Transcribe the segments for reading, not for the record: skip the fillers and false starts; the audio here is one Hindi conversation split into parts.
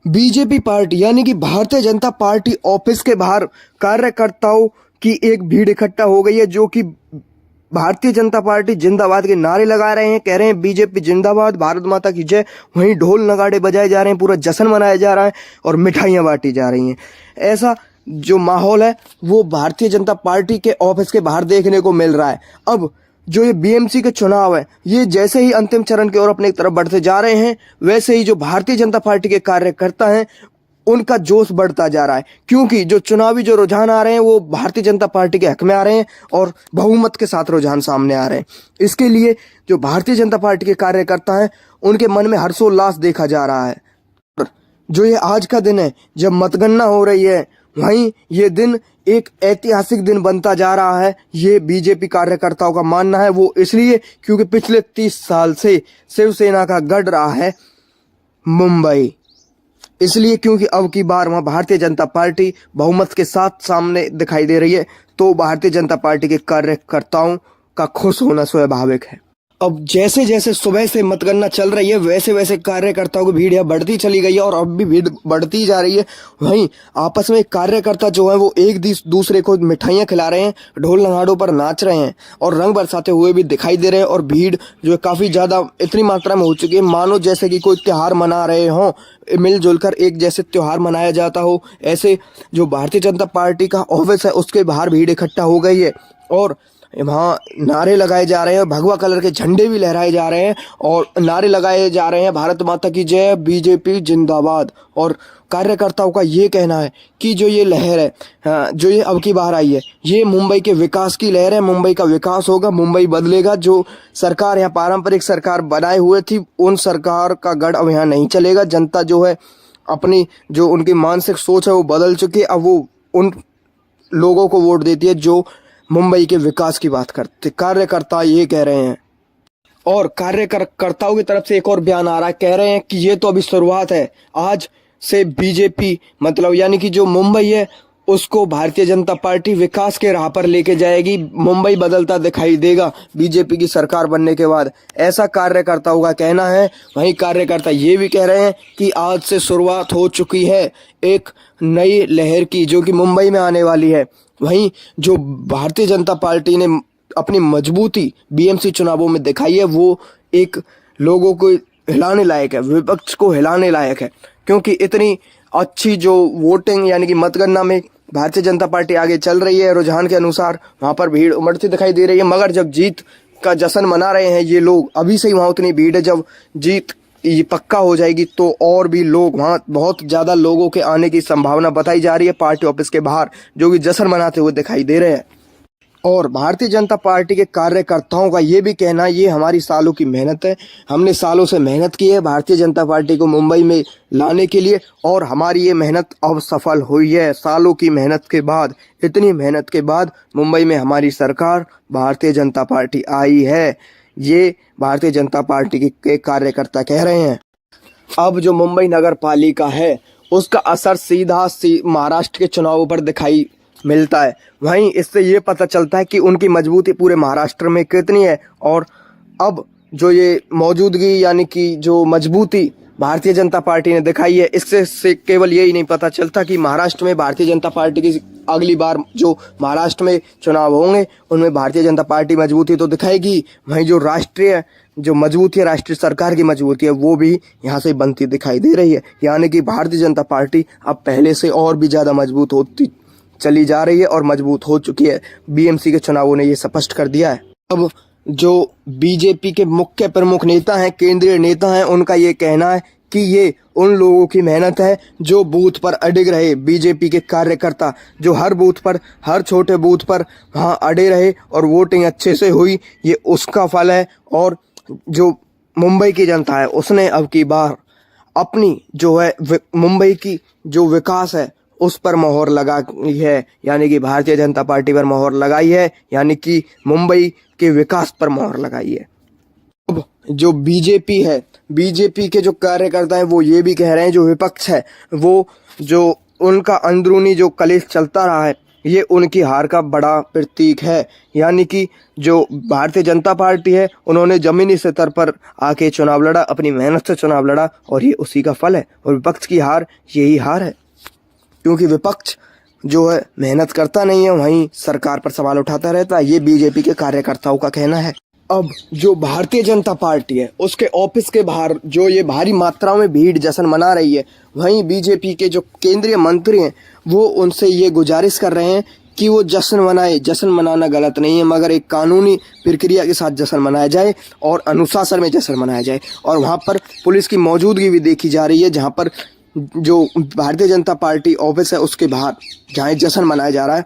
बीजेपी पार्टी यानी कि भारतीय जनता पार्टी ऑफिस के बाहर कार्यकर्ताओं की एक भीड़ इकट्ठा हो गई है, जो कि भारतीय जनता पार्टी जिंदाबाद के नारे लगा रहे हैं। कह रहे हैं बीजेपी जिंदाबाद, भारत माता की जय। वहीं ढोल नगाड़े बजाए जा रहे हैं, पूरा जश्न मनाया जा रहा है और मिठाइयां बांटी जा रही हैं। ऐसा जो माहौल है वो भारतीय जनता पार्टी के ऑफिस के बाहर देखने को मिल रहा है। अब जो ये बीएमसी के चुनाव है, ये जैसे ही अंतिम चरण की ओर अपनी तरफ बढ़ते जा रहे हैं, वैसे ही जो भारतीय जनता पार्टी के कार्यकर्ता हैं उनका जोश बढ़ता जा रहा है, क्योंकि जो चुनावी जो रुझान आ रहे हैं वो भारतीय जनता पार्टी के हक में आ रहे हैं और बहुमत के साथ रुझान सामने आ रहे हैं। इसके लिए जो भारतीय जनता पार्टी के कार्यकर्ता हैं उनके मन में हर्षोल्लास देखा जा रहा है। जो ये आज का दिन है जब मतगणना हो रही है, वहीं ये दिन एक ऐतिहासिक दिन बनता जा रहा है, ये बीजेपी कार्यकर्ताओं का मानना है। वो इसलिए क्योंकि पिछले 30 साल से शिवसेना का गढ़ रहा है मुंबई, इसलिए क्योंकि अब की बार वहाँ भारतीय जनता पार्टी बहुमत के साथ सामने दिखाई दे रही है, तो भारतीय जनता पार्टी के कार्यकर्ताओं का खुश होना स्वाभाविक है। अब जैसे जैसे सुबह से मतगणना चल रही है, वैसे वैसे कार्यकर्ताओं की भीड़ यहाँ बढ़ती चली गई है और अब भी भीड़ बढ़ती जा रही है। वहीं आपस में कार्यकर्ता जो है वो एक दूसरे को मिठाइयाँ खिला रहे हैं, ढोल नगाड़ों पर नाच रहे हैं और रंग बरसाते हुए भी दिखाई दे रहे हैं। और भीड़ जो है काफ़ी ज़्यादा इतनी मात्रा में हो चुकी है, मानो जैसे कि कोई त्यौहार मना रहे हों, मिलजुल कर एक जैसे त्यौहार मनाया जाता हो। ऐसे जो भारतीय जनता पार्टी का ऑफिस है उसके बाहर भीड़ इकट्ठा हो गई है और वहाँ नारे लगाए जा रहे हैं, भगवा कलर के झंडे भी लहराए जा रहे हैं और नारे लगाए जा रहे हैं भारत माता की जय, बीजेपी जिंदाबाद। और कार्यकर्ताओं का ये कहना है कि जो ये लहर है, जो ये अब की बार आई है, ये मुंबई के विकास की लहर है। मुंबई का विकास होगा, मुंबई बदलेगा। जो सरकार यहाँ पारंपरिक सरकार बनाए हुए थी, उन सरकार का गढ़ अब यहाँ नहीं चलेगा। जनता जो है अपनी जो उनकी मानसिक सोच है वो बदल चुकी है। अब वो उन लोगों को वोट देती है जो मुंबई के विकास की बात करते। कार्यकर्ता ये कह रहे हैं और कार्यकर्ताओं की तरफ से एक और बयान आ रहा है, कह रहे हैं कि ये तो अभी शुरुआत है। आज से बीजेपी मतलब यानी कि जो मुंबई है उसको भारतीय जनता पार्टी विकास के राह पर लेके जाएगी। मुंबई बदलता दिखाई देगा बीजेपी की सरकार बनने के बाद, ऐसा कार्यकर्ताओं का कहना है। वहीं कार्यकर्ता ये भी कह रहे हैं कि आज से शुरुआत हो चुकी है एक नई लहर की, जो कि मुंबई में आने वाली है। वहीं जो भारतीय जनता पार्टी ने अपनी मजबूती बीएमसी चुनावों में दिखाई है, वो एक लोगों को हिलाने लायक है, विपक्ष को हिलाने लायक है, क्योंकि इतनी अच्छी जो वोटिंग यानी कि मतगणना में भारतीय जनता पार्टी आगे चल रही है। रुझान के अनुसार वहाँ पर भीड़ उमड़ती दिखाई दे रही है, मगर जब जीत का जश्न मना रहे हैं ये लोग, अभी से ही वहाँ उतनी भीड़ है। जब जीत ये पक्का हो जाएगी तो और भी लोग, वहाँ बहुत ज़्यादा लोगों के आने की संभावना बताई जा रही है पार्टी ऑफिस के बाहर, जो कि जश्न मनाते हुए दिखाई दे रहे हैं। और भारतीय जनता पार्टी के कार्यकर्ताओं का ये भी कहना, ये हमारी सालों की मेहनत है, हमने सालों से मेहनत की है भारतीय जनता पार्टी को मुंबई में लाने के लिए, और हमारी ये मेहनत अब सफल हुई है। सालों की मेहनत के बाद, इतनी मेहनत के बाद मुंबई में हमारी सरकार भारतीय जनता पार्टी आई है, ये भारतीय जनता पार्टी के कार्यकर्ता कह रहे हैं। अब जो मुंबई नगर पालिका है उसका असर सीधा महाराष्ट्र के चुनावों पर दिखाई मिलता है। वहीं इससे ये पता चलता है कि उनकी मजबूती पूरे महाराष्ट्र में कितनी है। और अब जो ये मौजूदगी यानी कि जो मजबूती भारतीय जनता पार्टी ने दिखाई है, इससे केवल यही नहीं पता चलता कि महाराष्ट्र में भारतीय जनता पार्टी की अगली बार जो महाराष्ट्र में चुनाव होंगे उनमें भारतीय जनता पार्टी मजबूती तो दिखाएगी, वहीं जो राष्ट्रीय जो मजबूती है, राष्ट्रीय सरकार की मजबूती है, वो भी यहाँ से बनती दिखाई दे रही है। यानी कि भारतीय जनता पार्टी अब पहले से और भी ज़्यादा मजबूत होती चली जा रही है और मजबूत हो चुकी है। बीएमसी के चुनावों ने ये स्पष्ट कर दिया है। अब जो बीजेपी के मुख्य प्रमुख नेता हैं, केंद्रीय नेता हैं, उनका ये कहना है कि ये उन लोगों की मेहनत है जो बूथ पर अडिग रहे। बीजेपी के कार्यकर्ता जो हर बूथ पर, हर छोटे बूथ पर वहाँ अड़े रहे और वोटिंग अच्छे से हुई, ये उसका फल है। और जो मुंबई की जनता है उसने अब की बार अपनी जो है मुंबई की जो विकास है उस पर मोहर लगाई है, यानी कि भारतीय जनता पार्टी पर मोहर लगाई है, यानी कि मुंबई के विकास पर मोहर लगाई है। अब जो बीजेपी है, बीजेपी के जो कार्यकर्ता हैं वो ये भी कह रहे हैं, जो विपक्ष है वो जो उनका अंदरूनी जो कलेश चलता रहा है ये उनकी हार का बड़ा प्रतीक है। यानी कि जो भारतीय जनता पार्टी है उन्होंने जमीनी स्तर पर आके चुनाव लड़ा, अपनी मेहनत से चुनाव लड़ा और ये उसी का फल है। और विपक्ष की हार यही हार है, क्योंकि विपक्ष जो है मेहनत करता नहीं है, वहीं सरकार पर सवाल उठाता रहता है। ये बीजेपी के कार्यकर्ताओं का कहना है। अब जो भारतीय जनता पार्टी है उसके ऑफिस के बाहर जो ये भारी मात्राओं में भीड़ जश्न मना रही है, वहीं बीजेपी के जो केंद्रीय मंत्री हैं वो उनसे ये गुजारिश कर रहे हैं कि वो जश्न मनाए। जश्न मनाना गलत नहीं है, मगर एक कानूनी प्रक्रिया के साथ जश्न मनाया जाए और अनुशासन में जश्न मनाया जाए। और वहाँ पर पुलिस की मौजूदगी भी देखी जा रही है, जहाँ पर जो भारतीय जनता पार्टी ऑफिस है उसके बाहर जहाँ जश्न मनाया जा रहा है,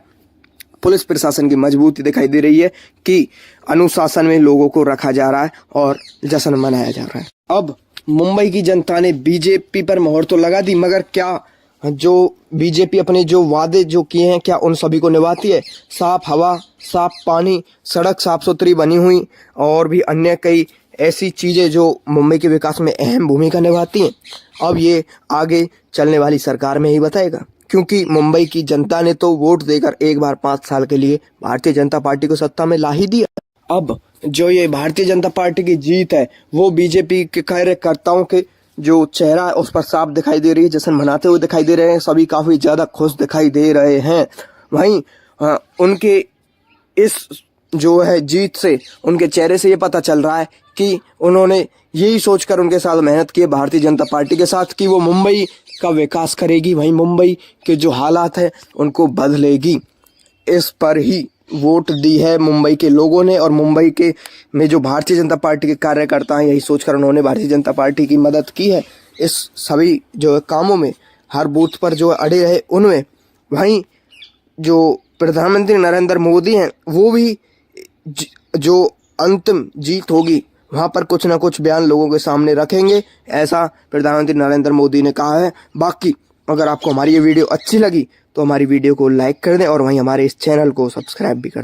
पुलिस प्रशासन की मजबूती दिखाई दे रही है कि अनुशासन में लोगों को रखा जा रहा है और जश्न मनाया जा रहा है। अब मुंबई की जनता ने बीजेपी पर मोहर तो लगा दी, मगर क्या जो बीजेपी अपने जो वादे जो किए हैं क्या उन सभी को निभाती है? साफ हवा, साफ पानी, सड़क साफ सुथरी बनी हुई और भी अन्य कई ऐसी चीजें जो मुंबई के विकास में अहम भूमिका निभाती हैं। अब ये आगे चलने वाली सरकार में ही बताएगा, क्योंकि मुंबई की जनता ने तो वोट देकर एक बार 5 साल के लिए भारतीय जनता पार्टी को सत्ता में ला ही दिया। अब जो ये भारतीय जनता पार्टी की जीत है वो बीजेपी के कार्यकर्ताओं के जो चेहरा है उस पर साफ दिखाई दे रही है, जश्न मनाते हुए दिखाई दे रहे हैं। सभी काफी ज्यादा खुश दिखाई दे रहे हैं। वहीं उनके इस जो है जीत से उनके चेहरे से ये पता चल रहा है कि उन्होंने यही सोचकर उनके साथ मेहनत की भारतीय जनता पार्टी के साथ कि वो मुंबई का विकास करेगी, वहीं मुंबई के जो हालात है उनको बदलेगी। इस पर ही वोट दी है मुंबई के लोगों ने। और मुंबई के में जो भारतीय जनता पार्टी के कार्यकर्ता हैं यही सोचकर उन्होंने भारतीय जनता पार्टी की मदद की है इस सभी जो कामों में, हर बूथ पर जो अड़े रहे उनमें। वहीं जो प्रधानमंत्री नरेंद्र मोदी हैं वो भी जो अंतिम जीत होगी वहाँ पर कुछ ना कुछ बयान लोगों के सामने रखेंगे, ऐसा प्रधानमंत्री नरेंद्र मोदी ने कहा है। बाकी अगर आपको हमारी ये वीडियो अच्छी लगी तो हमारी वीडियो को लाइक कर दें और वहीं हमारे इस चैनल को सब्सक्राइब भी कर दें।